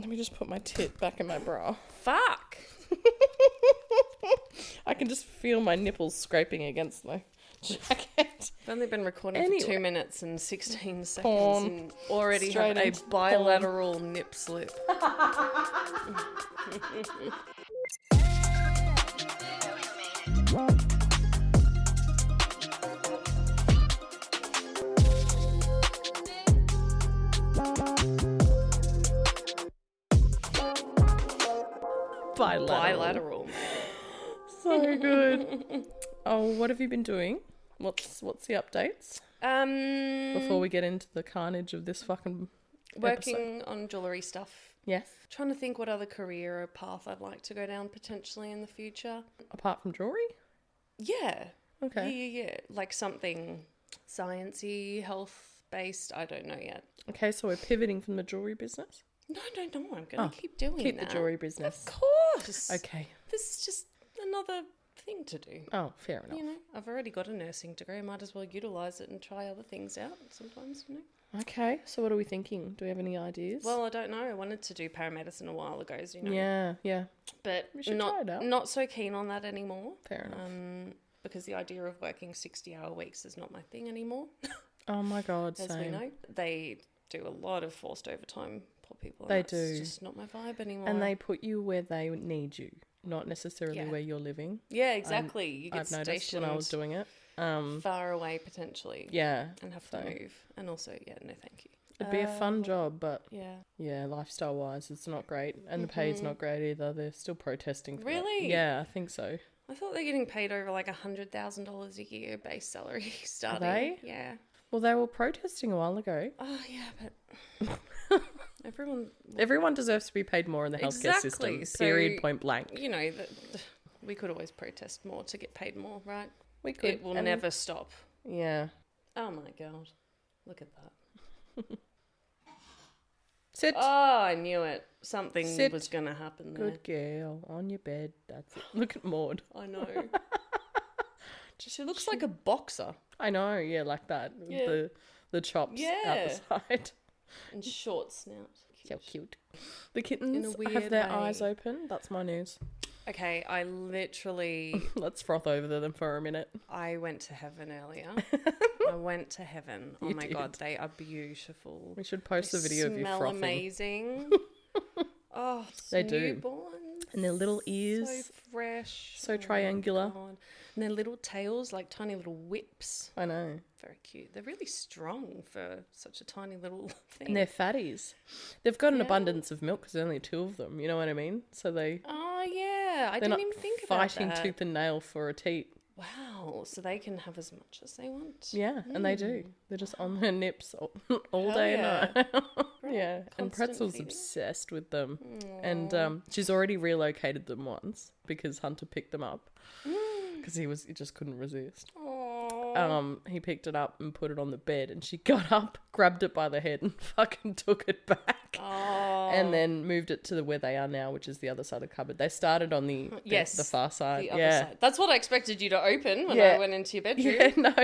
Let me just put my tit back in my bra. Fuck. I can just feel my nipples scraping against my jacket. I've only been recording for 2 minutes and 16 seconds Porn. and already Straight have a into bilateral nip slip. Bilateral. So good. Oh, what have you been doing? What's the updates? Before we get into the carnage of this fucking working on jewellery stuff. Yes. Trying to think what other career or path I'd like to go down potentially in the future. Apart from jewellery? Yeah. Okay. Yeah. Like something sciencey, health-based. I don't know yet. Okay, so we're pivoting from the jewellery business? No. I'm going to keep doing Keep that. the jewellery business. Of course. Okay. This is just another thing to do. Oh, fair enough. You know, I've already got a nursing degree. I might as well utilise it and try other things out sometimes, you know. Okay, so what are we thinking? Do we have any ideas? Well, I don't know. I wanted to do paramedicine a while ago, as you know. Yeah. But We should try it out. not so keen on that anymore. Fair enough. Because the idea of working 60-hour weeks is not my thing anymore. Oh my God, As same. we know. They do a lot of forced overtime, poor people. They It's do. just not my vibe anymore. And they put you where they need you, not necessarily where you're living. Yeah, exactly. You get I've noticed stationed when I was doing it. far away potentially. Yeah. And have to move. And also, no thank you. It'd be a fun job, but yeah, lifestyle-wise, it's not great. And the pay's not great either. They're still protesting for that. Really? Yeah, I think so. I thought they're getting paid over like $100,000 a year base salary starting. Are they? Yeah. Well, they were protesting a while ago. Oh, yeah, but Everyone deserves to be paid more in the healthcare system. So, Period, point blank. You know, we could always protest more to get paid more, right? We could. It will never stop. Yeah. Oh, my God. Look at that. Sit. Oh, I knew it. Something Sit. was going to happen there. Good girl. On your bed. That's it. Look at Maud. I know. She looks like a boxer. I know. Yeah, like that. Yeah. The chops out the side. And short snout. So cute. The kittens In a weird have their way. eyes open. That's my news. Okay, I literally... Let's froth over them for a minute. I went to heaven earlier. I went to heaven. Oh my God, they are beautiful. We should post a video of you smell frothing. amazing. Oh, They do. newborns. And their little ears. So fresh. So Oh my triangular. God. And their little tails, like tiny little whips. I know. Very cute. They're really strong for such a tiny little thing. And they're fatties. They've got an abundance of milk because there's only 2 of them. You know what I mean? So Oh, yeah. I they're didn't not even think about fighting that. tooth and nail for a teat. Wow. So they can have as much as they want. Yeah, and they do. They're just on their nips all Hell day yeah. and night. Yeah, and Constant Pretzel's feeding. obsessed with them. And she's already relocated them once because Hunter picked them up because he just couldn't resist. He picked it up and put it on the bed, and she got up, grabbed it by the head, and fucking took it back. And then moved it to where they are now, which is the other side of the cupboard. They started on the far side. The other side. That's what I expected you to open when I went into your bedroom. Yeah, no,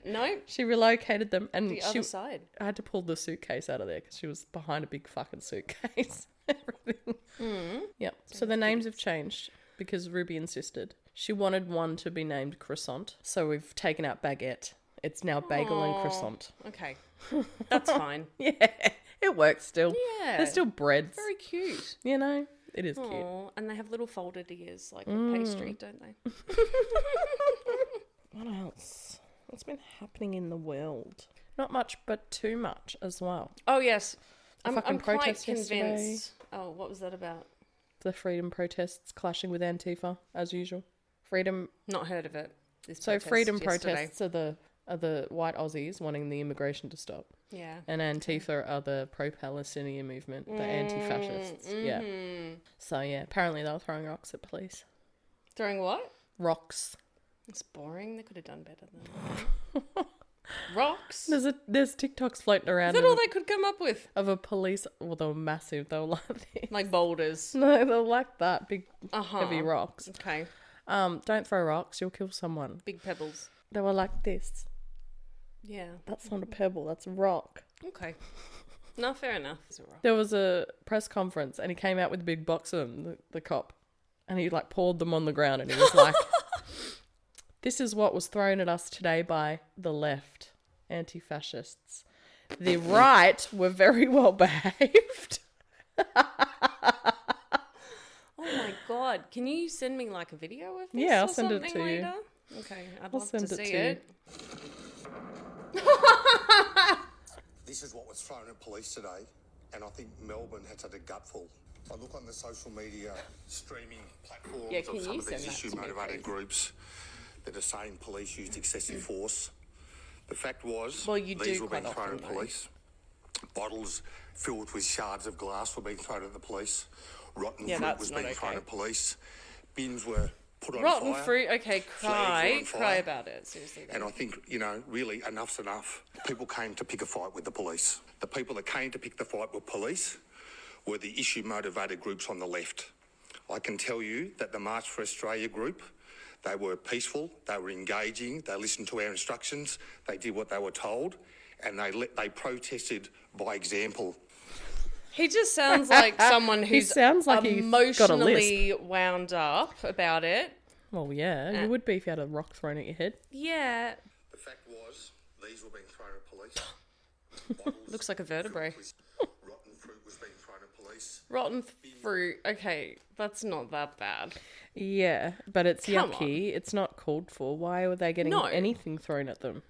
no. she relocated them, and The other side. I had to pull the suitcase out of there because she was behind a big fucking suitcase. Everything. Yep. So the names have changed because Ruby insisted. She wanted one to be named Croissant, so we've taken out Baguette. It's now Bagel and Croissant. Okay. That's fine. Yeah, it works still. Yeah. They're still breads. Very cute. You know, it is cute. Aw, and they have little folded ears like a pastry, don't they? What else? What's been happening in the world? Not much, but too much as well. Oh, yes. I'm fucking quite protest convinced. yesterday. Oh, what was that about? The freedom protests clashing with Antifa, as usual. Freedom. Not heard of it. So freedom protests are the white Aussies wanting the immigration to stop. Yeah. And Antifa are the pro-Palestinian movement, the anti-fascists. Yeah. So, yeah, apparently they were throwing rocks at police. Throwing what? Rocks. It's boring. They could have done better than that. Rocks? There's TikToks floating around. Is that all they could come up with? Of a police... Well, they were massive. They were like this. Like boulders. No, they were like that. Big, heavy rocks. Okay. Don't throw rocks. You'll kill someone. Big pebbles. They were like this. Yeah. That's not a pebble. That's a rock. Okay. No, fair enough. It's all right. There was a press conference and he came out with a big box of them, the cop, and he like poured them on the ground and he was like, this is what was thrown at us today by the left, anti-fascists. The right were very well behaved. Oh my God. Can you send me like a video of this? Yeah, I'll or send it something to later? you. Okay, I'd I'll love send to it see to it. This is what was thrown at police today, and I think Melbourne has had a gutful. I look on the social media streaming platforms Yeah, can of some you of these send that to me, issue-motivated please? groups that are saying police used excessive force. The fact was, Well, you these do were being quite thrown often, at police. Bottles filled with shards of glass were being thrown at the police. Rotten Yeah, fruit that's was not being thrown okay. at police. Bins were put on Rotten fire. fruit. Okay, Flags were on cry fire. about it. Seriously. And I think, really enough's enough. People came to pick a fight with the police. The people that came to pick the fight with police were the issue-motivated groups on the left. I can tell you that the March for Australia group, they were peaceful, they were engaging, they listened to our instructions, they did what they were told, and they protested by example. He just sounds like someone who's sounds like he's got a emotionally wound up about it. Well, yeah, you would be if you had a rock thrown at your head. Yeah. The fact was, these were being thrown at police. Looks like a vertebrae. Rotten fruit was being thrown at police. Rotten fruit. Okay, that's not that bad. Yeah, but it's Come yucky. It's not called for. Why were they getting No. anything thrown at them?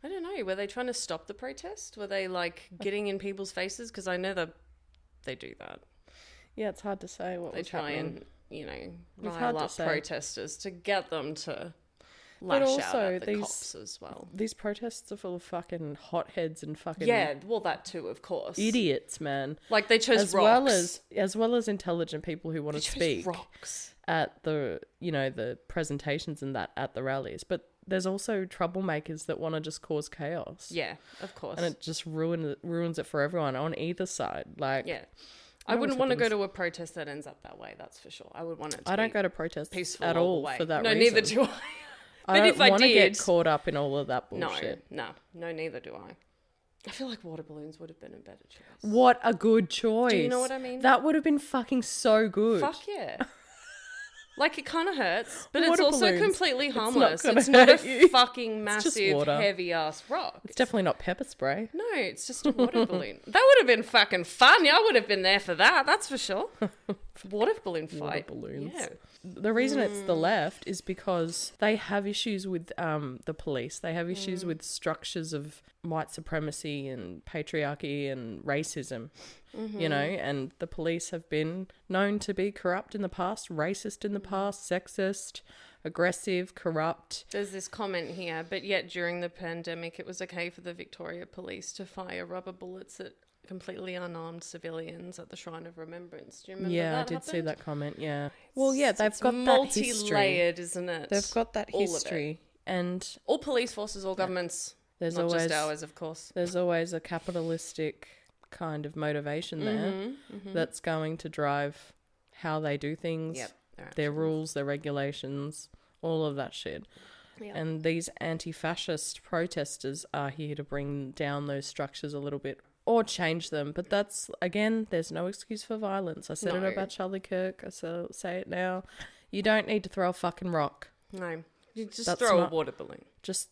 I don't know. Were they trying to stop the protest? Were they like getting in people's faces? Because I know that they do that. Yeah, it's hard to say what They was try happening. and, It's hard rile to up say. protesters to get them to But lash out also, at the these- cops as well. These protests are full of fucking hotheads and fucking Yeah, well, that too, of course. idiots, man. Like they chose As rocks. well as intelligent people who want They to chose speak rocks. at the the presentations and that at the rallies. But there's also troublemakers that want to just cause chaos. Yeah, of course. And it just ruins it for everyone on either side. Like, Yeah. No I one wouldn't said want to there go to a protest that ends up that way, that's for sure. I would want it to I don't be go to protests peaceful at all all the way. for that no, reason. neither do I. I But if don't I want to get did- caught up in all of that bullshit. No, neither do I. I feel like water balloons would have been a better choice. What a good choice. Do you know what I mean? That would have been fucking so good. Fuck yeah. Like, it kind of hurts, but it's Water also balloons. completely It's not harmless. gonna It's not a hurt you. fucking It's just massive, water. heavy-ass rock. It's definitely not pepper spray. No, it's just a water balloon. That would have been fucking fun. Yeah, I would have been there for that. That's for sure. Water balloon fight. Water balloons. Yeah. The reason it's the left is because they have issues with the police. They have issues with structures of white supremacy and patriarchy and racism, and the police have been known to be corrupt in the past, racist in the past, sexist, aggressive, corrupt. There's this comment here, but yet during the pandemic, it was okay for the Victoria Police to fire rubber bullets at completely unarmed civilians at the Shrine of Remembrance. Do you remember Yeah, that I did see happened? that comment, yeah. Well, yeah, they've It's got that history. multi-layered, isn't it? They've got that All of it. history. And All police forces, all governments, there's not always just ours, of course. there's always a capitalistic kind of motivation there that's going to drive how they do things, Yep. their rules, their regulations, all of that shit. Yep. And these anti-fascist protesters are here to bring down those structures a little bit or change them. But that's, again, there's no excuse for violence. I said No. it about Charlie Kirk. I say it now. You don't need to throw a fucking rock. No. You just That's throw not- a water balloon. Just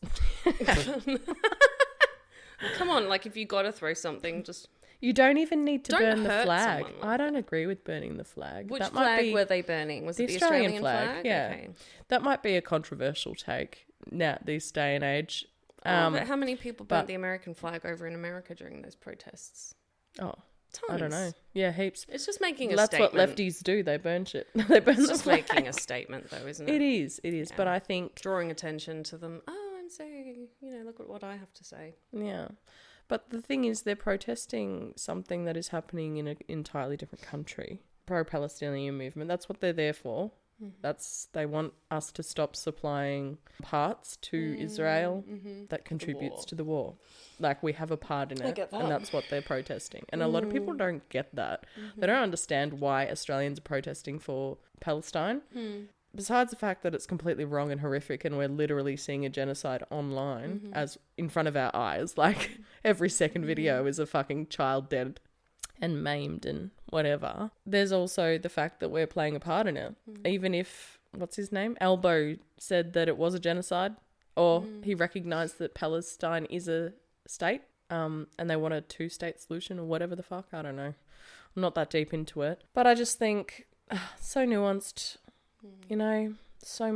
Come on, like if you got to throw something, just... you don't even need to Don't burn the hurt flag. someone like I don't agree with burning the flag. Which That might flag be were they burning? Was the it the Australian Australian flag? Yeah, Okay. that might be a controversial take now this day and age. But how many people burnt but- the American flag over in America during those protests? Oh, Tons. I don't know. Yeah, heaps. It's just making a That's statement. what lefties do. They burn shit. They burn It's the just flag. making a statement, though, isn't it? It is. It is. But I think, Drawing attention to them. Oh, I'm so, look at what I have to say. yeah. But the thing is, they're protesting something that is happening in an entirely different country. Pro-Palestinian movement. That's what they're there for. They want us to stop supplying parts to Israel that contributes to the war. Like, we have a part in it, get that. and that's what they're protesting. And a lot of people don't get that. They don't understand why Australians are protesting for Palestine. Besides the fact that it's completely wrong and horrific, and we're literally seeing a genocide online as in front of our eyes. Like, every second video is a fucking child dead and maimed and whatever. There's also the fact that we're playing a part in it. Even if, what's his name? Elbow said that it was a genocide, or he recognised that Palestine is a state, and they want a 2-state solution or whatever the fuck. I don't know. I'm not that deep into it. But I just think, so nuanced, you know, so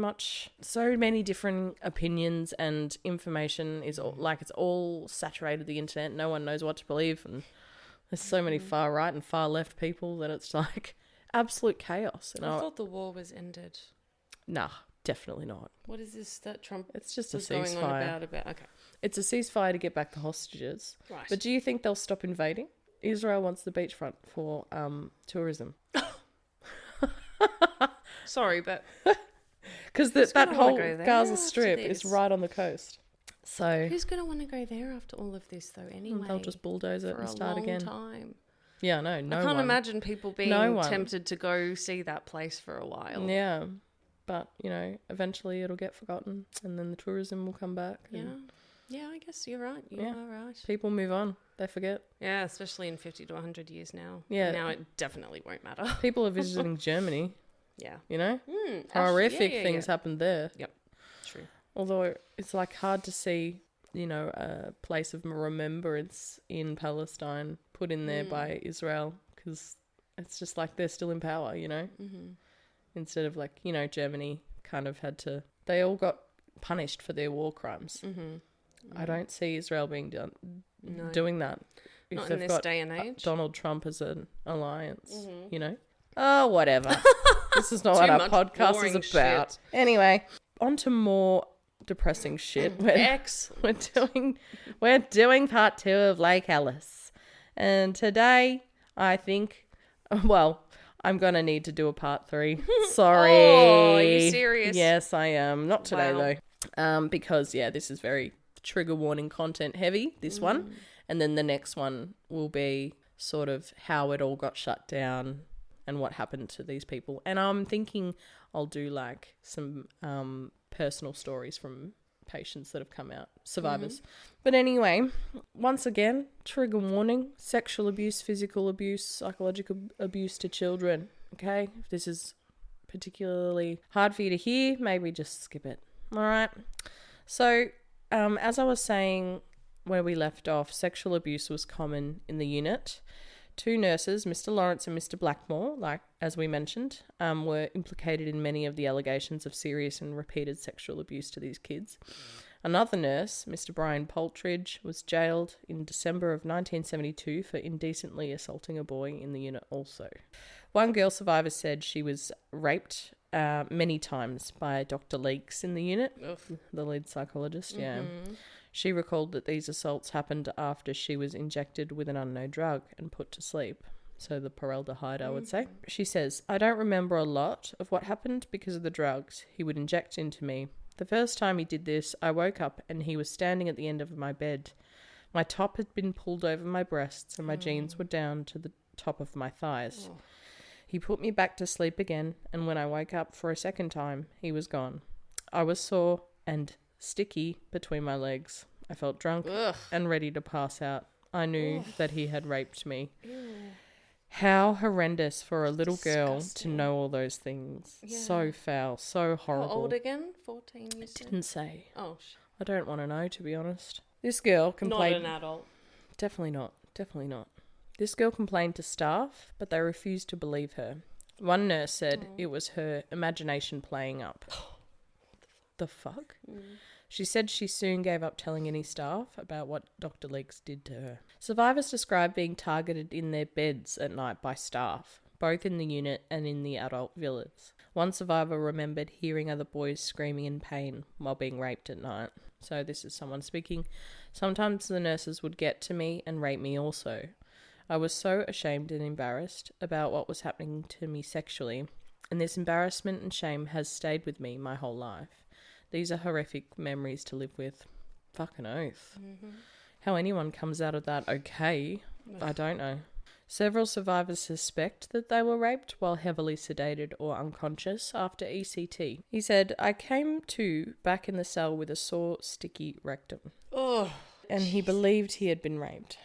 many different opinions, and information is it's all saturated the internet. No one knows what to believe, and there's so many far right and far left people that it's like absolute chaos. And I thought the war was ended. Nah, definitely not. What is this that Trump It's just a was going ceasefire. on about? Okay. It's a ceasefire to get back the hostages. Right. But do you think they'll stop invading? Israel wants the beachfront for tourism. Sorry, but Because that gonna wanna whole go there Gaza after Strip is this? right on the coast. So who's going to want to go there after all of this, though, anyway? they'll just bulldoze it for and a start long again. time. Yeah, no I can't one. imagine people being No one. tempted to go see that place for a while. Yeah, but, you know, eventually it'll get forgotten and then the tourism will come back. And Yeah, I guess you're right. You Yeah. are right. people move on. They forget. Yeah, especially in 50 to 100 years now. Yeah. Now it definitely won't matter. People are visiting Germany, Yeah. you know? Horrific Horrific things happened there. Yep. True. Although it's like hard to see, you know, a place of remembrance in Palestine put in there by Israel, because it's just like they're still in power, you know? Instead of like, you know, Germany kind of had to, they all got punished for their war crimes. I don't see Israel being doing that. If Not in they've this got day and age. Donald Trump as an alliance, you know? Oh, whatever. This is not Too what our much podcast boring is about. shit. Anyway, on to more depressing shit. Excellent. We're doing part 2 of Lake Ellis. And today, I think, well, I'm going to need to do a part 3. Sorry. Oh, are you serious? Yes, I am. Not today, Wow. though. Because, yeah, this is very trigger warning content heavy, this one. And then the next one will be sort of how it all got shut down and what happened to these people. And I'm thinking I'll do like some personal stories from patients that have come out, survivors. But anyway, once again, trigger warning: sexual abuse, physical abuse, psychological abuse to children. Okay, if this is particularly hard for you to hear, maybe just skip it. All right. So as I was saying where we left off, sexual abuse was common in the unit. 2 nurses, Mr. Lawrence and Mr. Blackmore, like as we mentioned, were implicated in many of the allegations of serious and repeated sexual abuse to these kids. Another nurse, Mr. Brian Poltridge, was jailed in December of 1972 for indecently assaulting a boy in the unit also. One girl survivor said she was raped many times by Dr. Leakes in the unit, the lead psychologist, yeah. She recalled that these assaults happened after she was injected with an unknown drug and put to sleep. So the paraldehyde, I would say. She says, I don't remember a lot of what happened because of the drugs he would inject into me. The first time he did this, I woke up and he was standing at the end of my bed. My top had been pulled over my breasts and my jeans were down to the top of my thighs. He put me back to sleep again, and when I woke up for a second time, he was gone. I was sore and sticky between my legs. I felt drunk and ready to pass out. I knew that he had raped me. Ew. How horrendous for a little girl to Disgusting. know all those things. Yeah. So foul, so horrible. How old again? 14, you said? Didn't say. Oh, I don't want to know, to be honest. This girl complained. not an adult. Definitely not. Definitely not. This girl complained to staff, but they refused to believe her. One nurse said it was her imagination playing up. The fuck? She said she soon gave up telling any staff about what Dr. Leakes did to her. Survivors described being targeted in their beds at night by staff, both in the unit and in the adult villas. One survivor remembered hearing other boys screaming in pain while being raped at night. So this is someone speaking. Sometimes the nurses would get to me and rape me also. I was so ashamed and embarrassed about what was happening to me sexually, and this embarrassment and shame has stayed with me my whole life. These are horrific memories to live with. Fucking oath. How anyone comes out of that okay, I don't know. Several survivors suspect that they were raped while heavily sedated or unconscious after ECT. He said, I came to back in the cell with a sore, sticky rectum. Oh. And he believed he had been raped.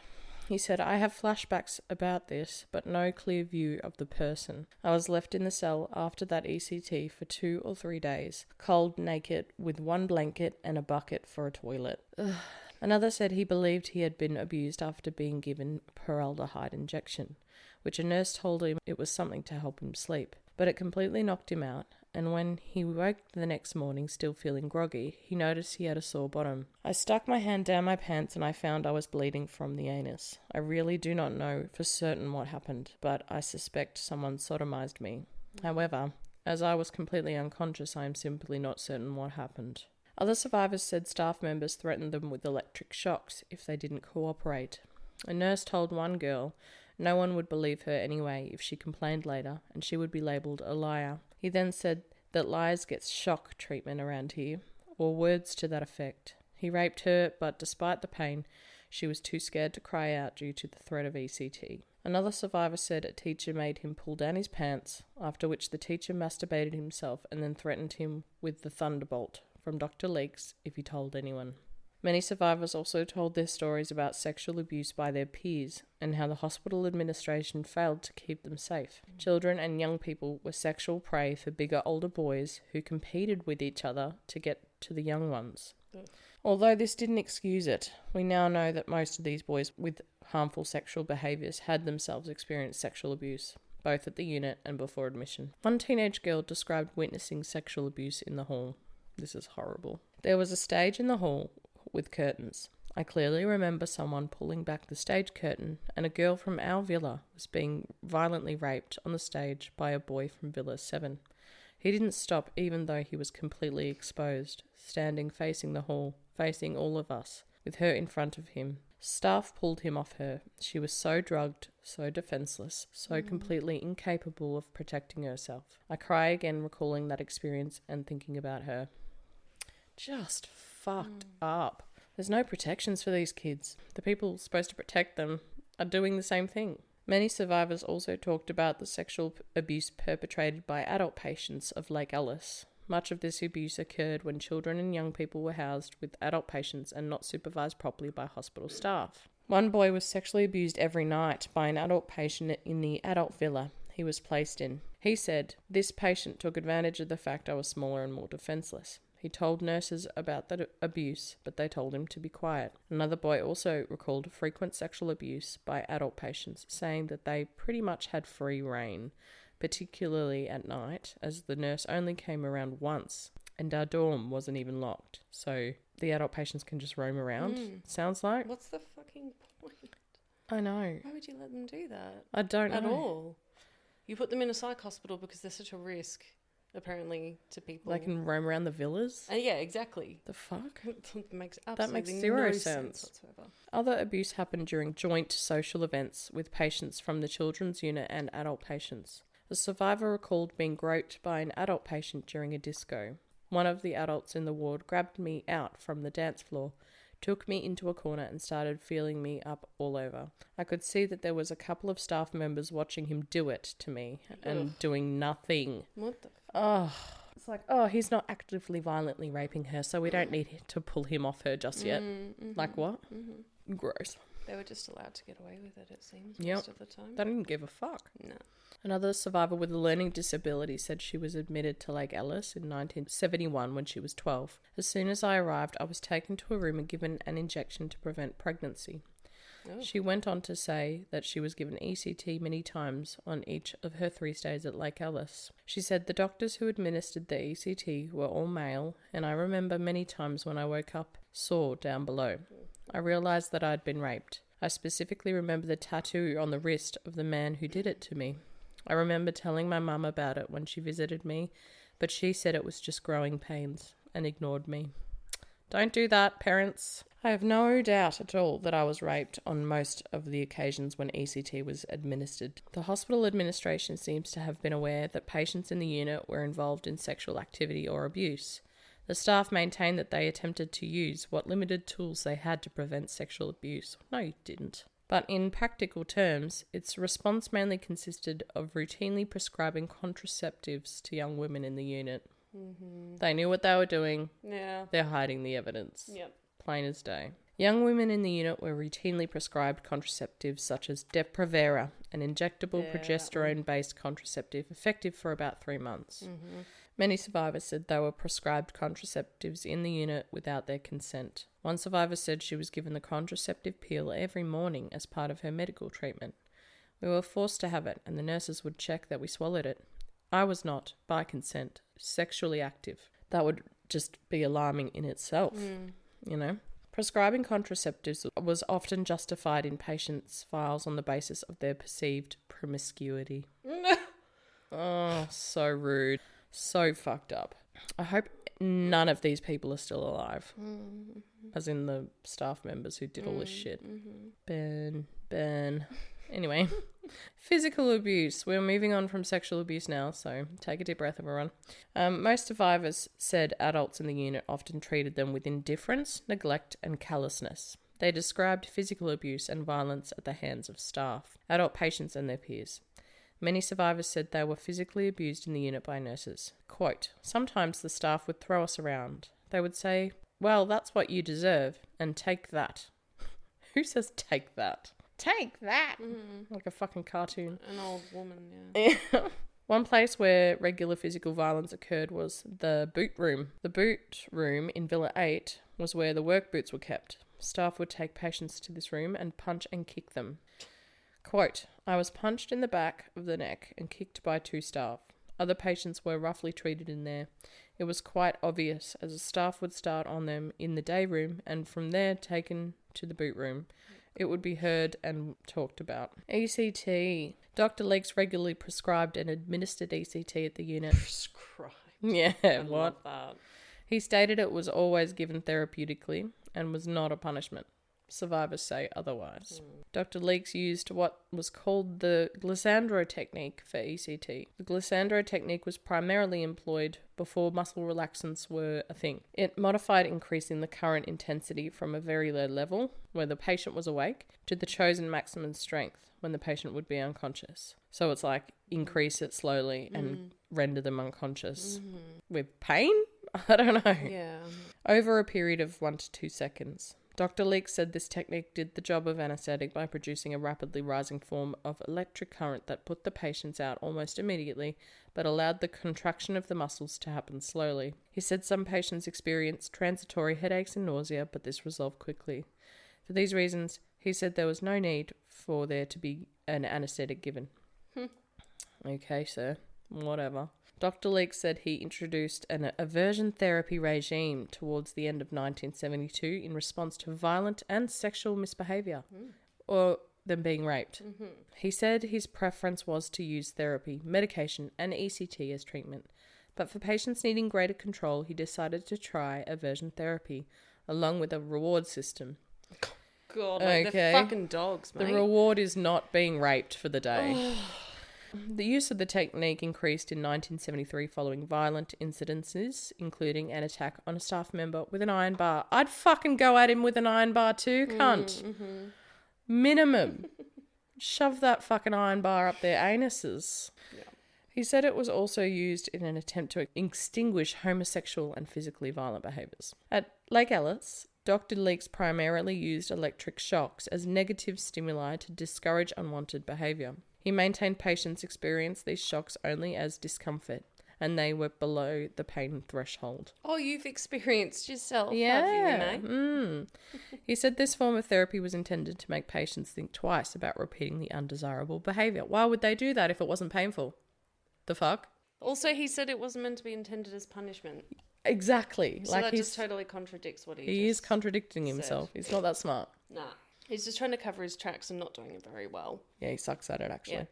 He said, I have flashbacks about this, but no clear view of the person. I was left in the cell after that ECT for 2 or 3 days, cold, naked, with one blanket and a bucket for a toilet. Ugh. Another said he believed he had been abused after being given paraldehyde injection, which a nurse told him it was something to help him sleep. But it completely knocked him out, and when he woke the next morning still feeling groggy, he noticed he had a sore bottom. I stuck my hand down my pants and I found I was bleeding from the anus. I really do not know for certain what happened, but I suspect someone sodomized me. However, as I was completely unconscious, I am simply not certain what happened. Other survivors said staff members threatened them with electric shocks if they didn't cooperate. A nurse told one girl no one would believe her anyway if she complained later, and she would be labelled a liar. He then said that liars get shock treatment around here, or words to that effect. He raped her, but despite the pain, she was too scared to cry out due to the threat of ECT. Another survivor said a teacher made him pull down his pants, after which the teacher masturbated himself and then threatened him with the thunderbolt from Dr. Leakes if he told anyone. Many survivors also told their stories about sexual abuse by their peers and how the hospital administration failed to keep them safe. Children and young people were sexual prey for bigger, older boys who competed with each other to get to the young ones. Although this didn't excuse it, we now know that most of these boys with harmful sexual behaviours had themselves experienced sexual abuse, both at the unit and before admission. One teenage girl described witnessing sexual abuse in the hall. This is horrible. There was a stage in the hall with curtains. I clearly remember someone pulling back the stage curtain, and a girl from our villa was being violently raped on the stage by a boy from Villa 7. He didn't stop even though he was completely exposed, standing facing the hall, facing all of us, with her in front of him. Staff pulled him off her. She was so drugged, so defenceless, so completely incapable of protecting herself. I cry again recalling that experience and thinking about her. Just fucked up. There's no protections for these kids. The people supposed to protect them are doing the same thing. Many survivors also talked about the sexual abuse perpetrated by adult patients of Lake Alice. Much of this abuse occurred when children and young people were housed with adult patients and not supervised properly by hospital staff. One boy was sexually abused every night by an adult patient in the adult villa he was placed in. He said, "This patient took advantage of the fact I was smaller and more defenceless. He told nurses about the abuse, but they told him to be quiet." Another boy also recalled frequent sexual abuse by adult patients, saying that they pretty much had free reign, particularly at night, as the nurse only came around once, and our dorm wasn't even locked. So the adult patients can just roam around, sounds like. What's the fucking point? I know. Why would you let them do that? I don't know. At all. You put them in a psych hospital because they're such a risk, apparently, to people. They can roam around the villas? Yeah, exactly. The fuck? That makes zero no sense whatsoever. Other abuse happened during joint social events with patients from the children's unit and adult patients. The survivor recalled being groped by an adult patient during a disco. One of the adults in the ward grabbed me out from the dance floor, took me into a corner and started feeling me up all over. I could see that there was a couple of staff members watching him do it to me and doing nothing. What the It's like, he's not actively violently raping her, so we don't need to pull him off her just yet. Like what? Gross. They were just allowed to get away with it, it seems, Yep. most of the time. They didn't give a fuck. No. Another survivor with a learning disability said she was admitted to Lake Alice in 1971 when she was 12. As soon as I arrived, I was taken to a room and given an injection to prevent pregnancy. Oh. She went on to say that she was given ECT many times on each of her 3 stays at Lake Alice. She said the doctors who administered the ECT were all male, and I remember many times when I woke up sore down below. I realised that I'd been raped. I specifically remember the tattoo on the wrist of the man who did it to me. I remember telling my mum about it when she visited me, but she said it was just growing pains and ignored me. Don't do that, parents. I have no doubt at all that I was raped on most of the occasions when ECT was administered. The hospital administration seems to have been aware that patients in the unit were involved in sexual activity or abuse. The staff maintained that they attempted to use what limited tools they had to prevent sexual abuse. No, you didn't. But in practical terms, its response mainly consisted of routinely prescribing contraceptives to young women in the unit. They knew what they were doing. Yeah. They're hiding the evidence. Yep. Plain as day. Young women in the unit were routinely prescribed contraceptives such as Depo-Provera, an injectable progesterone-based contraceptive effective for about 3 months. Mm-hmm. Many survivors said they were prescribed contraceptives in the unit without their consent. One survivor said she was given the contraceptive pill every morning as part of her medical treatment. We were forced to have it, and the nurses would check that we swallowed it. I was not, by consent, sexually active. That would just be alarming in itself, you know? Prescribing contraceptives was often justified in patients' files on the basis of their perceived promiscuity. Oh, so rude. So fucked up. I hope none of these people are still alive. As in the staff members who did all this shit. Burn. Anyway, physical abuse. We're moving on from sexual abuse now, so take a deep breath, everyone. Most survivors said adults in the unit often treated them with indifference, neglect, and callousness. They described physical abuse and violence at the hands of staff, adult patients, and their peers. Many survivors said they were physically abused in the unit by nurses. Quote, sometimes the staff would throw us around. They would say, well, that's what you deserve, and take that. Who says take that? Take that! Like a fucking cartoon. An old woman, yeah. One place where regular physical violence occurred was the boot room. The boot room in Villa 8 was where the work boots were kept. Staff would take patients to this room and punch and kick them. Quote, I was punched in the back of the neck and kicked by 2 staff. Other patients were roughly treated in there. It was quite obvious as the staff would start on them in the day room and from there taken to the boot room. It would be heard and talked about. ECT. Dr. Leakes regularly prescribed and administered ECT at the unit. Prescribed? Yeah, I what? love that. He stated it was always given therapeutically and was not a punishment. Survivors say otherwise. Dr. Leakes used what was called the glissandro technique for ECT. The glissandro technique was primarily employed before muscle relaxants were a thing. It modified increasing the current intensity from a very low level, where the patient was awake, to the chosen maximum strength, when the patient would be unconscious. So it's like increase it slowly and render them unconscious with pain? I don't know. Yeah. Over a period of 1 to 2 seconds. Dr. Leakes said this technique did the job of anaesthetic by producing a rapidly rising form of electric current that put the patients out almost immediately, but allowed the contraction of the muscles to happen slowly. He said some patients experienced transitory headaches and nausea, but this resolved quickly. For these reasons, he said there was no need for there to be an anaesthetic given. Okay, sir. Whatever. Dr. Leakes said he introduced an aversion therapy regime towards the end of 1972 in response to violent and sexual misbehaviour, or them being raped. He said his preference was to use therapy, medication, and ECT as treatment, but for patients needing greater control, he decided to try aversion therapy, along with a reward system. God, like they're fucking dogs, mate. The reward is not being raped for the day. The use of the technique increased in 1973 following violent incidences, including an attack on a staff member with an iron bar. I'd fucking go at him with an iron bar too, cunt. Minimum. Shove that fucking iron bar up their anuses. Yeah. He said it was also used in an attempt to extinguish homosexual and physically violent behaviours. At Lake Ellis, Dr. Leakes primarily used electric shocks as negative stimuli to discourage unwanted behaviour. He maintained patients experienced these shocks only as discomfort, and they were below the pain threshold. Oh, you've experienced yourself, have Yeah. you, mate? He said this form of therapy was intended to make patients think twice about repeating the undesirable behaviour. Why would they do that if it wasn't painful? The fuck? Also, he said it wasn't meant to be intended as punishment. Exactly. So that just totally contradicts what he is contradicting himself. He's not that smart. Nah. He's just trying to cover his tracks and not doing it very well. Yeah, he sucks at it, actually. Yeah.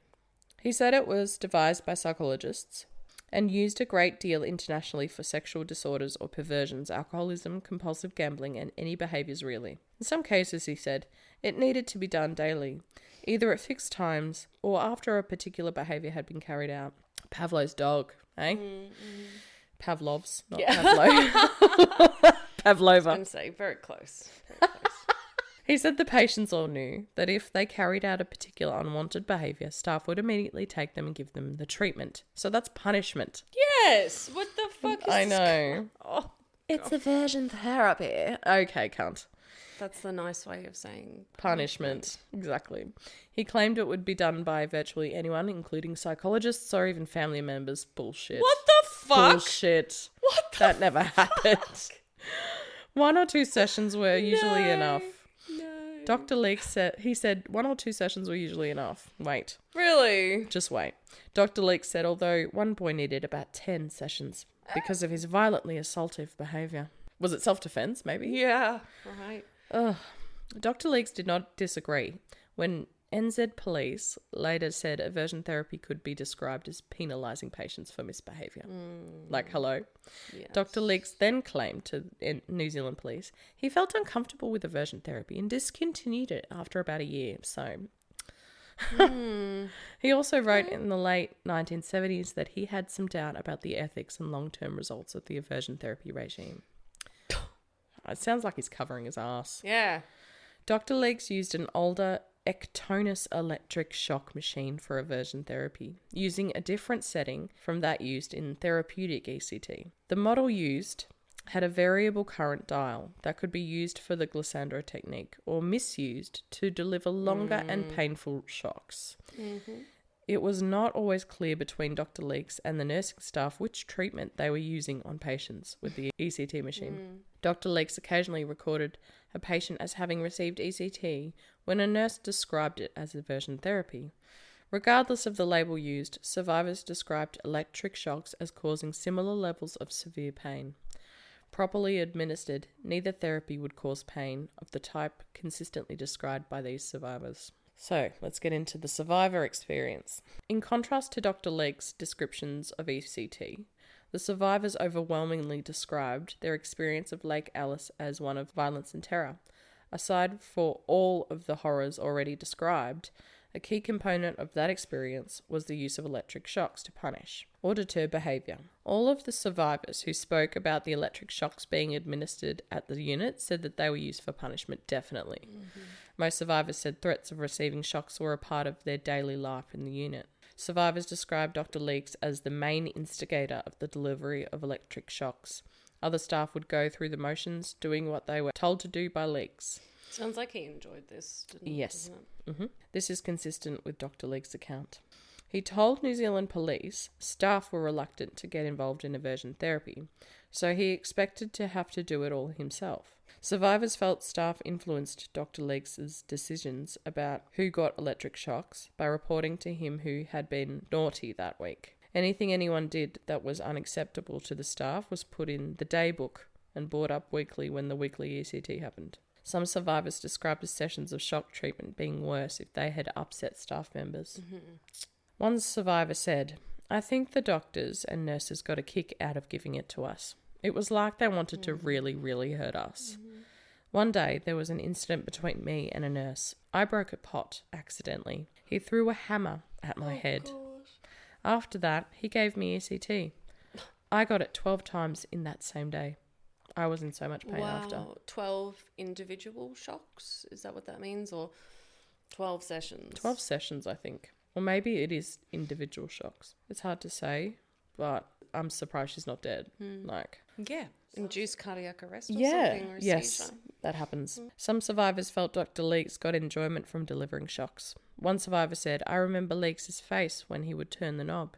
He said it was devised by psychologists and used a great deal internationally for sexual disorders or perversions, alcoholism, compulsive gambling, and any behaviours really. In some cases, he said, it needed to be done daily, either at fixed times or after a particular behaviour had been carried out. Pavlov's dog, eh? Pavlov's, not Pavlov. Pavlova. I was going to say, very close. Very close. He said the patients all knew that if they carried out a particular unwanted behaviour, staff would immediately take them and give them the treatment. So that's punishment. Yes! What the fuck is I this? know. Oh, it's aversion therapy. Okay, cunt. That's the nice way of saying punishment. Exactly. He claimed it would be done by virtually anyone, including psychologists or even family members. Bullshit. What the fuck? Bullshit. What the That never happened. 1 or 2 sessions were usually enough. No. Dr. Leeks said 1 or 2 sessions were usually enough. Wait. Really? Just wait. Dr. Leeks said although one boy needed about 10 sessions because of his violently assaultive behaviour. Was it self-defense, maybe? Yeah. Right. Ugh. Dr. Leeks did not disagree when NZ police later said aversion therapy could be described as penalising patients for misbehaviour. Like, hello? Yes. Dr. Leeks then claimed to New Zealand police he felt uncomfortable with aversion therapy and discontinued it after about a year. So, he also wrote in the late 1970s that he had some doubt about the ethics and long-term results of the aversion therapy regime. It sounds like he's covering his ass. Yeah. Dr. Leeks used an older Ectonus electric shock machine for aversion therapy, using a different setting from that used in therapeutic ECT. The model used had a variable current dial that could be used for the glissando technique or misused to deliver longer and painful shocks. Mm-hmm. It was not always clear between Dr. Leeks and the nursing staff which treatment they were using on patients with the ECT machine. Dr. Leeks occasionally recorded a patient as having received ECT when a nurse described it as aversion therapy. Regardless of the label used, survivors described electric shocks as causing similar levels of severe pain. Properly administered, neither therapy would cause pain of the type consistently described by these survivors. So, let's get into the survivor experience. In contrast to Dr. Leeks' descriptions of ECT, the survivors overwhelmingly described their experience of Lake Alice as one of violence and terror. Aside for all of the horrors already described, a key component of that experience was the use of electric shocks to punish or deter behaviour. All of the survivors who spoke about the electric shocks being administered at the unit said that they were used for punishment, definitely. Most survivors said threats of receiving shocks were a part of their daily life in the unit. Survivors described Dr. Leeks as the main instigator of the delivery of electric shocks. Other staff would go through the motions, doing what they were told to do by Leeks. Sounds like he enjoyed this, Yes. doesn't it? This is consistent with Dr. Leeks' account. He told New Zealand police staff were reluctant to get involved in aversion therapy, so he expected to have to do it all himself. Survivors felt staff influenced Dr. Leeks' decisions about who got electric shocks by reporting to him who had been naughty that week. Anything anyone did that was unacceptable to the staff was put in the day book and brought up weekly when the weekly ECT happened. Some survivors described the sessions of shock treatment being worse if they had upset staff members. One survivor said, "I think the doctors and nurses got a kick out of giving it to us. It was like they wanted to really, really hurt us. One day there was an incident between me and a nurse. I broke a pot accidentally. He threw a hammer at my head. After that, he gave me ECT. I got it 12 times in that same day. I was in so much pain after. 12 individual shocks? Is that what that means? Or 12 sessions? 12 sessions, I think. Or maybe it is individual shocks. It's hard to say, but I'm surprised she's not dead. Yeah. Induced cardiac arrest or Yeah, something? Or a yes, seizure? that happens. Some survivors felt Dr. Leeks got enjoyment from delivering shocks. One survivor said, "I remember Leeks' face when he would turn the knob.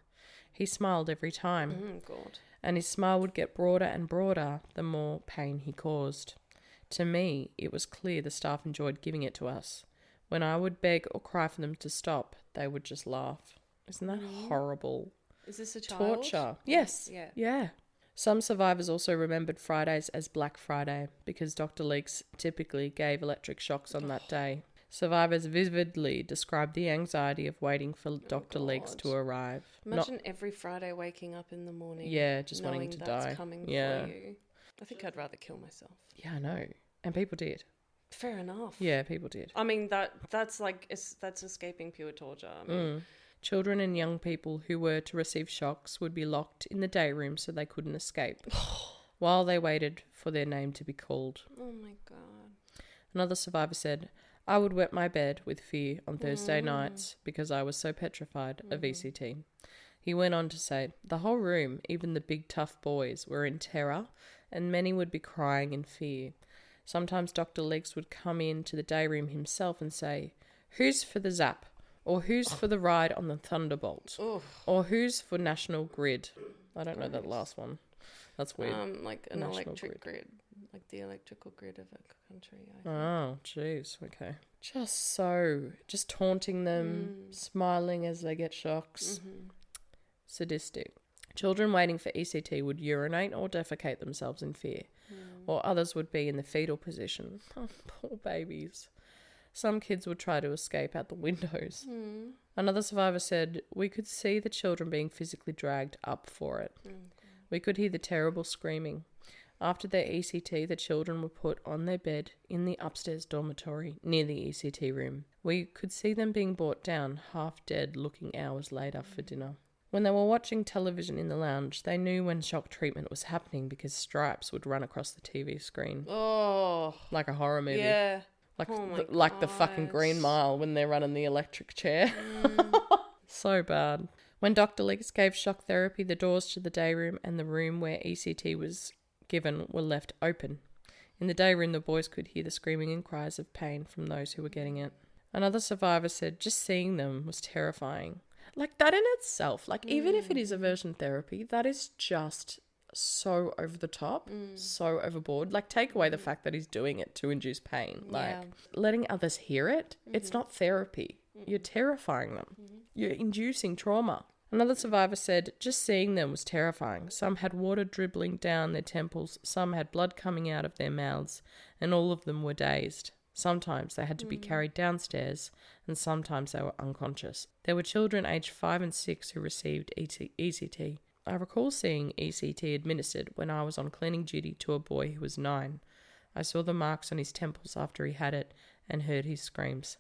He smiled every time. God. And his smile would get broader and broader the more pain he caused. To me, it was clear the staff enjoyed giving it to us. When I would beg or cry for them to stop, they would just laugh." Isn't that horrible? Is this a child? Torture. Yes. Yeah. Some survivors also remembered Fridays as Black Friday because Dr. Leeks typically gave electric shocks on that day. Survivors vividly described the anxiety of waiting for Dr. Leeks to arrive. Imagine every Friday waking up in the morning. Yeah, just wanting to that's die. Coming Yeah. for you. I think I'd rather kill myself. Yeah, I know. And people did. Fair enough. Yeah, people did. I mean, that's escaping pure torture. I mean, Children and young people who were to receive shocks would be locked in the day room so they couldn't escape while they waited for their name to be called. Oh my God. Another survivor said, "I would wet my bed with fear on Thursday nights because I was so petrified of ECT." He went on to say, "The whole room, even the big tough boys, were in terror and many would be crying in fear. Sometimes Dr. Leeks would come into the day room himself and say, "Who's for the zap?" Or "Who's for the ride on the Thunderbolt?" Or "Who's for National Grid?" I don't know that last one. That's weird. Like an electric grid. Like the electrical grid of a country. Oh, jeez. Okay. Just taunting them, smiling as they get shocks. Sadistic. Children waiting for ECT would urinate or defecate themselves in fear, or others would be in the fetal position. Oh, poor babies. Some kids would try to escape out the windows. Another survivor said, "We could see the children being physically dragged up for it. We could hear the terrible screaming. After their ECT, the children were put on their bed in the upstairs dormitory near the ECT room. We could see them being brought down, half dead, looking hours later for dinner. When they were watching television in the lounge, they knew when shock treatment was happening because stripes would run across the TV screen. Oh. Like a horror movie. Yeah. Like the fucking Green Mile when they're running the electric chair. So bad. When Dr. Leeks gave shock therapy, the doors to the day room and the room where ECT was given were left open. In the day room, the boys could hear the screaming and cries of pain from those who were getting it. Another survivor said just seeing them was terrifying. Like, that in itself, like, even if it is aversion therapy, that is just so over the top, so overboard. Like, take away the fact that he's doing it to induce pain. Like, letting others hear it, it's not therapy. You're terrifying them. You're inducing trauma. Another survivor said, just seeing them was terrifying. Some had water dribbling down their temples, some had blood coming out of their mouths, and all of them were dazed. Sometimes they had to be carried downstairs, and sometimes they were unconscious. There were children aged 5 and 6 who received ECT. I recall seeing ECT administered when I was on cleaning duty to a boy who was 9. I saw the marks on his temples after he had it and heard his screams.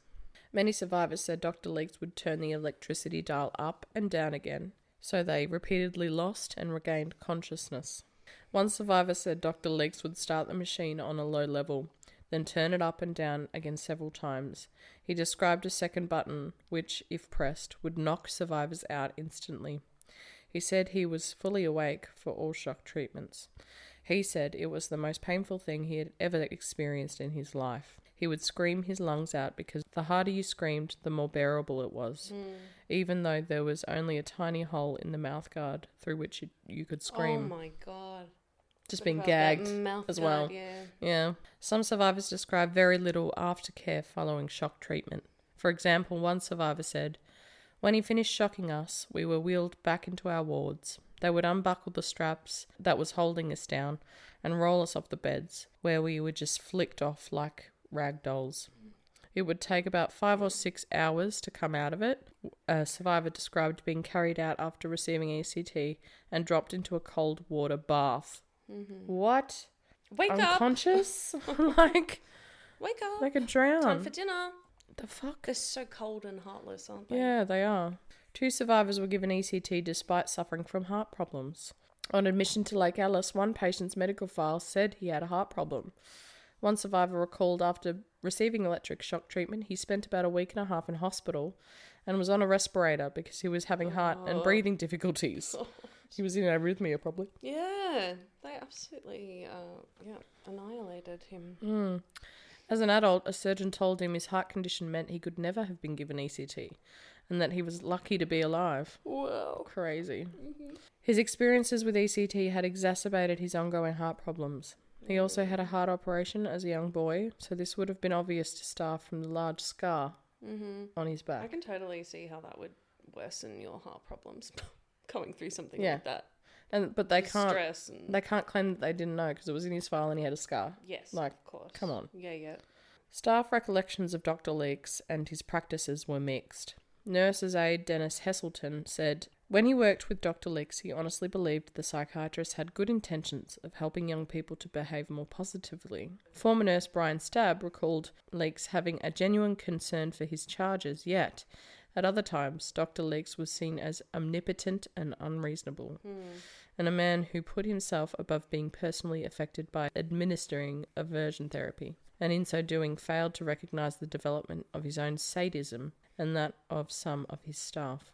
Many survivors said Dr. Leeks would turn the electricity dial up and down again, so they repeatedly lost and regained consciousness. One survivor said Dr. Leeks would start the machine on a low level, then turn it up and down again several times. He described a second button, which, if pressed, would knock survivors out instantly. He said he was fully awake for all shock treatments. He said it was the most painful thing he had ever experienced in his life. He would scream his lungs out because the harder you screamed, the more bearable it was, even though there was only a tiny hole in the mouthguard through which you could scream. Oh my God. Just being gagged as well. Yeah. Some survivors describe very little aftercare following shock treatment. For example, one survivor said, "When he finished shocking us, we were wheeled back into our wards. They would unbuckle the straps that was holding us down and roll us off the beds, where we were just flicked off like rag dolls. It would take about 5 or 6 hours to come out of it." A survivor described being carried out after receiving ECT and dropped into a cold water bath. What? Wake Unconscious? up. Wake up. They could drown. Time for dinner. The fuck? They're so cold and heartless, aren't they? Yeah, they are. 2 survivors were given ECT despite suffering from heart problems. On admission to Lake Alice, one patient's medical file said he had a heart problem. One survivor recalled after receiving electric shock treatment, he spent about a week and a half in hospital and was on a respirator because he was having heart and breathing difficulties. He was in arrhythmia, probably. Yeah, they absolutely annihilated him. As an adult, a surgeon told him his heart condition meant he could never have been given ECT and that he was lucky to be alive. Wow. Crazy. His experiences with ECT had exacerbated his ongoing heart problems. He also had a heart operation as a young boy, so this would have been obvious to staff from the large scar on his back. I can totally see how that would worsen your heart problems going through something Yeah. like that. But they Stress and... they can't claim that they didn't know because it was in his file and he had a scar. Yes, Like, of course. come on. Yeah. Staff recollections of Dr. Leeks and his practices were mixed. Nurse's aide Dennis Heselton said, "When he worked with Dr. Leeks, he honestly believed the psychiatrist had good intentions of helping young people to behave more positively." Former nurse Brian Stabb recalled Leeks having a genuine concern for his charges, yet at other times Dr. Leeks was seen as omnipotent and unreasonable, and a man who put himself above being personally affected by administering aversion therapy, and in so doing failed to recognise the development of his own sadism and that of some of his staff.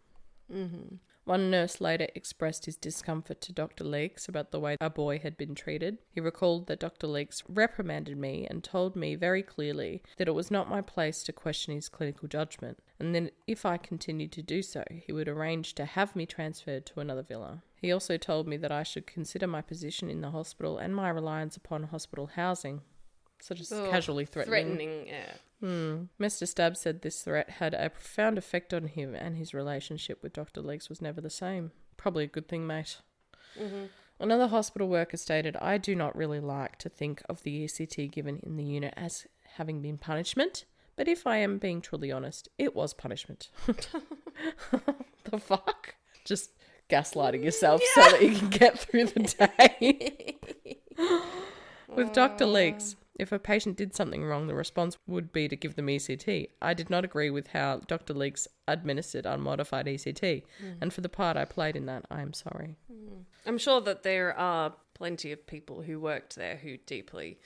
One nurse later expressed his discomfort to Dr. Leakes about the way our boy had been treated. He recalled that Dr. Leakes reprimanded me and told me very clearly that it was not my place to question his clinical judgment, and then if I continued to do so, he would arrange to have me transferred to another villa. He also told me that I should consider my position in the hospital and my reliance upon hospital housing. So just casually threatening. Yeah. Mr. Stubbs said this threat had a profound effect on him, and his relationship with Dr. Leakes was never the same. Probably a good thing, mate. Mm-hmm. Another hospital worker stated, I do not really like to think of the ECT given in the unit as having been punishment, but if I am being truly honest, it was punishment. The fuck? Just gaslighting yourself so that you can get through the day. With Dr. Leakes, if a patient did something wrong, the response would be to give them ECT. I did not agree with how Dr. Leakes administered unmodified ECT, and for the part I played in that, I am sorry. I'm sure that there are plenty of people who worked there who deeply,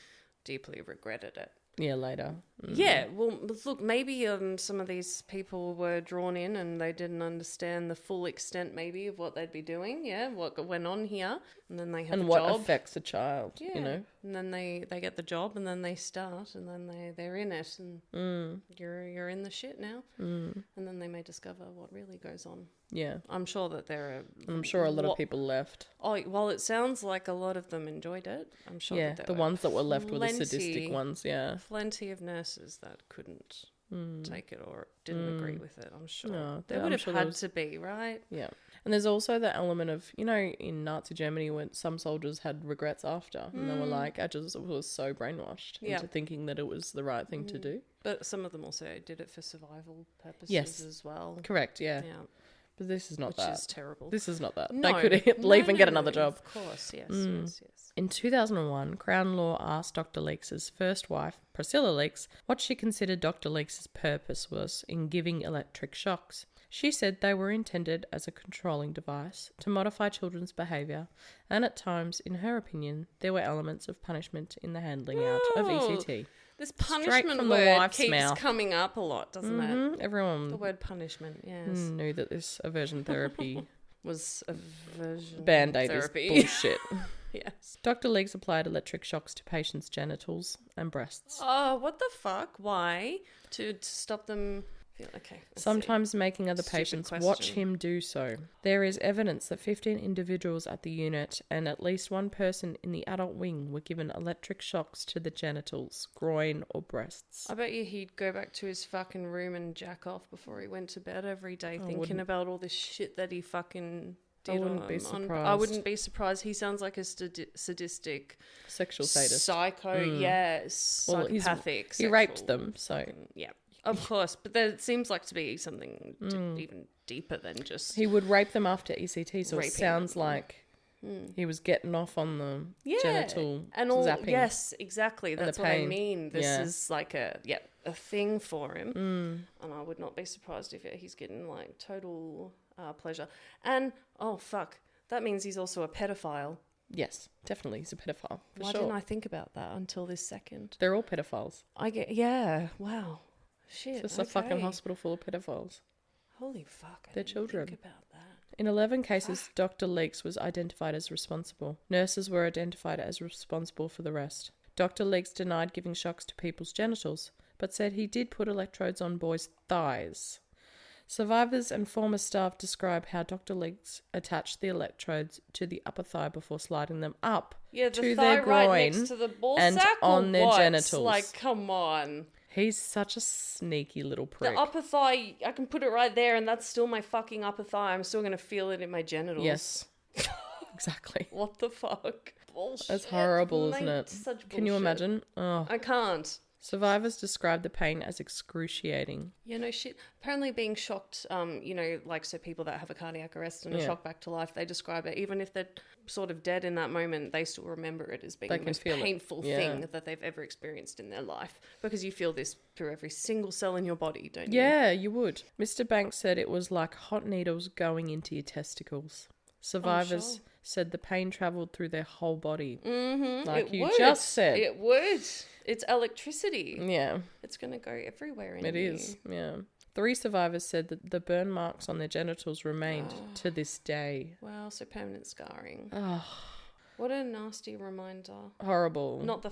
deeply regretted it. Yeah, later. Yeah, well, look, maybe some of these people were drawn in and they didn't understand the full extent maybe of what they'd be doing, what went on here, and then they have a job. And what affects a child, you know. And then they get the job and then they start and then they're in it and you're in the shit now. And then they may discover what really goes on. Yeah. I'm sure that there are... I'm sure a lot of people left. Oh, well, it sounds like a lot of them enjoyed it. I'm sure that there the were ones that were left were the sadistic ones, plenty of nurses that couldn't take it or didn't agree with it, I'm sure. No, there would have had to be, right? Yeah. And there's also the element of, you know, in Nazi Germany when some soldiers had regrets after and they were like, I just was so brainwashed into thinking that it was the right thing to do. But some of them also did it for survival purposes as well. Correct, yeah. But this is not that. Which is terrible. This is not that. No, they could leave and get another job. Of course, yes. In 2001, Crown Law asked Dr. Leakes' first wife, Priscilla Leakes, what she considered Dr. Leakes' purpose was in giving electric shocks. She said they were intended as a controlling device to modify children's behaviour, and at times, in her opinion, there were elements of punishment in the handling out of ECT. This punishment word keeps coming up a lot, doesn't it? Everyone... The word punishment, yes. Knew that this aversion therapy... was aversion Band-Aid therapy. is bullshit. Yes. Dr. Leakes applied electric shocks to patients' genitals and breasts. Oh, what the fuck? Why? To stop them... Okay. Sometimes making other patients watch him do so. There is evidence that 15 individuals at the unit and at least one person in the adult wing were given electric shocks to the genitals, groin or breasts. I bet you he'd go back to his fucking room and jack off before he went to bed every day thinking about all this shit that he fucking did. I wouldn't be surprised. I wouldn't be surprised. He sounds like a sadistic... Sexual sadist. Psycho, psychopathic. He raped them, so... Yeah. Of course, but there seems like to be something even deeper than just... He would rape them after ECT, so it sounds them. like he was getting off on the genital and all, zapping. Yes, exactly. That's what I mean. This is like a thing for him. And I would not be surprised if he's getting like total pleasure. And, oh, fuck, that means he's also a pedophile. Yes, definitely. He's a pedophile. Why didn't I think about that until this second? They're all pedophiles. Wow. Shit, It's just a fucking hospital full of pedophiles. Holy fuck. They're children. Think about that. In 11 cases, Dr. Leakes was identified as responsible. Nurses were identified as responsible for the rest. Dr. Leakes denied giving shocks to people's genitals, but said he did put electrodes on boys' thighs. Survivors and former staff describe how Dr. Leakes attached the electrodes to the upper thigh before sliding them up to their groin right next to the ball and sack on their genitals. Like, come on. He's such a sneaky little prick. The upper thigh, I can put it right there and that's still my fucking upper thigh. I'm still going to feel it in my genitals. Yes. Exactly. What the fuck? Bullshit. That's horrible, isn't it? Such bullshit. Can you imagine? Oh. I can't. Survivors described the pain as excruciating. Yeah, no shit. Apparently being shocked, like so people that have a cardiac arrest and are shocked back to life, they describe it, even if they're sort of dead in that moment, they still remember it as being the most painful thing that they've ever experienced in their life. Because you feel this through every single cell in your body, don't you? Yeah, you would. Mr. Banks said it was like hot needles going into your testicles. Survivors said the pain travelled through their whole body. Mm-hmm. Like you just said. It would. It's electricity. Yeah. It's going to go everywhere in It you. is, yeah. 3 survivors said that the burn marks on their genitals remained to this day. Wow, so permanent scarring. Oh. What a nasty reminder. Horrible. Not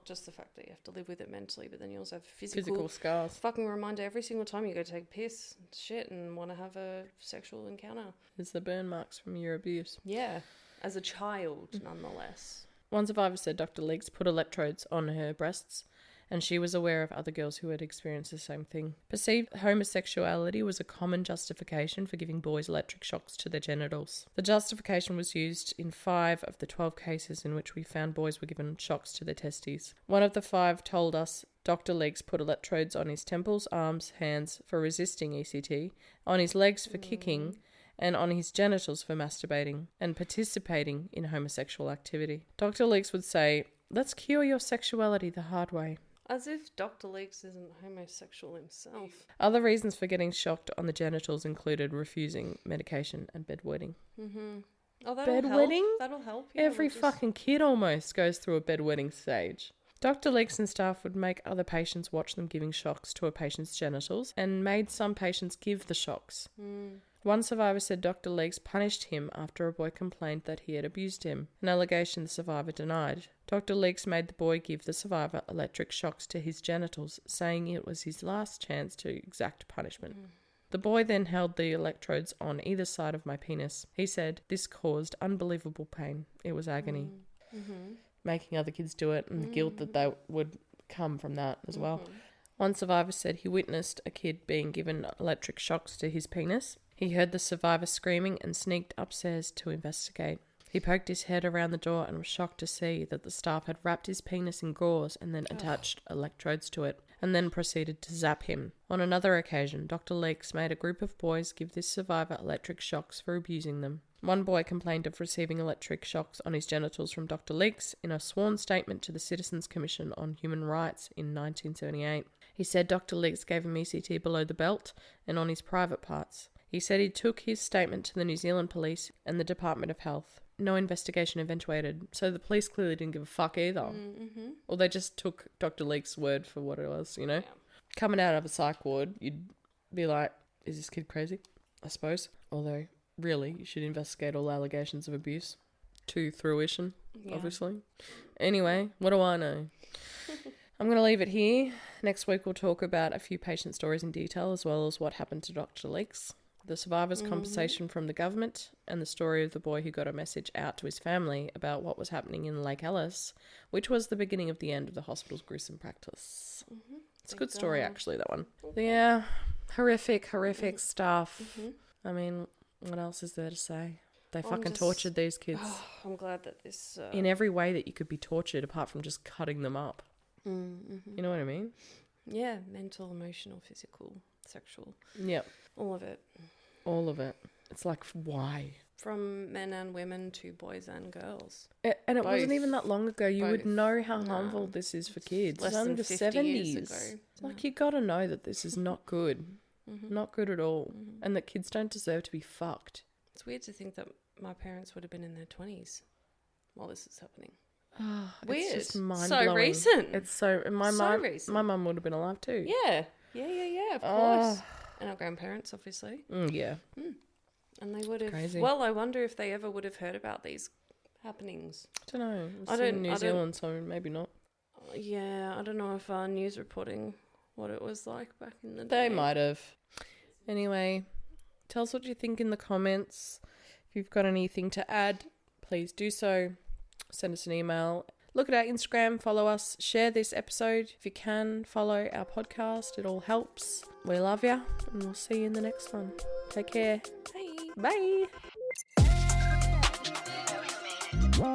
just the fact that you have to live with it mentally, but then you also have physical scars. Fucking reminder every single time you go take a piss, shit, and want to have a sexual encounter. It's the burn marks from your abuse. Yeah, as a child, nonetheless. One survivor said Dr. Leaks put electrodes on her breasts, and she was aware of other girls who had experienced the same thing. Perceived homosexuality was a common justification for giving boys electric shocks to their genitals. The justification was used in 5 of the 12 cases in which we found boys were given shocks to their testes. One of the 5 told us Dr. Leaks put electrodes on his temples, arms, hands for resisting ECT, on his legs for kicking, and on his genitals for masturbating and participating in homosexual activity. Dr. Leaks would say, "Let's cure your sexuality the hard way." As if Dr. Leaks isn't homosexual himself. Other reasons for getting shocked on the genitals included refusing medication and bedwetting. Mm-hmm. Oh, bedwetting? That'll help. Yeah, Every fucking kid almost goes through a bedwetting stage. Dr. Leaks and staff would make other patients watch them giving shocks to a patient's genitals and made some patients give the shocks. One survivor said Dr. Leaks punished him after a boy complained that he had abused him, an allegation the survivor denied. Dr. Leaks made the boy give the survivor electric shocks to his genitals, saying it was his last chance to exact punishment. The boy then held the electrodes on either side of my penis. He said, "This caused unbelievable pain. It was agony." Making other kids do it and the guilt that they would come from that as well. One survivor said he witnessed a kid being given electric shocks to his penis. He heard the survivor screaming and sneaked upstairs to investigate. He poked his head around the door and was shocked to see that the staff had wrapped his penis in gauze and then attached electrodes to it, and then proceeded to zap him. On another occasion, Dr. Leaks made a group of boys give this survivor electric shocks for abusing them. One boy complained of receiving electric shocks on his genitals from Dr. Leaks in a sworn statement to the Citizens Commission on Human Rights in 1978. He said Dr. Leaks gave him ECT below the belt and on his private parts. He said he took his statement to the New Zealand Police and the Department of Health. No investigation eventuated, so the police clearly didn't give a fuck either. Or they just took Dr. Leaks' word for what it was, you know? Yeah. Coming out of a psych ward, you'd be like, is this kid crazy? I suppose. Although, really, you should investigate all allegations of abuse to fruition, obviously. Anyway, what do I know? I'm going to leave it here. Next week we'll talk about a few patient stories in detail, as well as what happened to Dr. Leaks, the survivor's compensation from the government, and the story of the boy who got a message out to his family about what was happening in Lake Alice, which was the beginning of the end of the hospital's gruesome practice. It's a good story, actually, that one. Yeah, horrific stuff. I mean, what else is there to say? They fucking tortured these kids. I'm glad that this... in every way that you could be tortured, apart from just cutting them up. You know what I mean? Yeah, mental, emotional, physical, sexual. Yep. All of it. All of it. It's like, why? From men and women to boys and girls. And it wasn't even that long ago. You would know how harmful this is for kids. Less than 50 years ago. Like, you got to know that this is not good. Not good at all. And that kids don't deserve to be fucked. It's weird to think that my parents would have been in their 20s while this is happening. Weird. It's just mind-blowing. So recent. It's so... My mum would have been alive too. Yeah, of course. And our grandparents, obviously. Yeah. And they would have... Crazy. Well, I wonder if they ever would have heard about these happenings. I don't know. It's in New Zealand, so maybe not. Yeah, I don't know if our news reporting what it was like back in the day. They might have. Anyway, tell us what you think in the comments. If you've got anything to add, please do so. Send us an email. Look at our Instagram, follow us, share this episode. If you can, follow our podcast. It all helps. We love you, and we'll see you in the next one. Take care. Bye. Bye.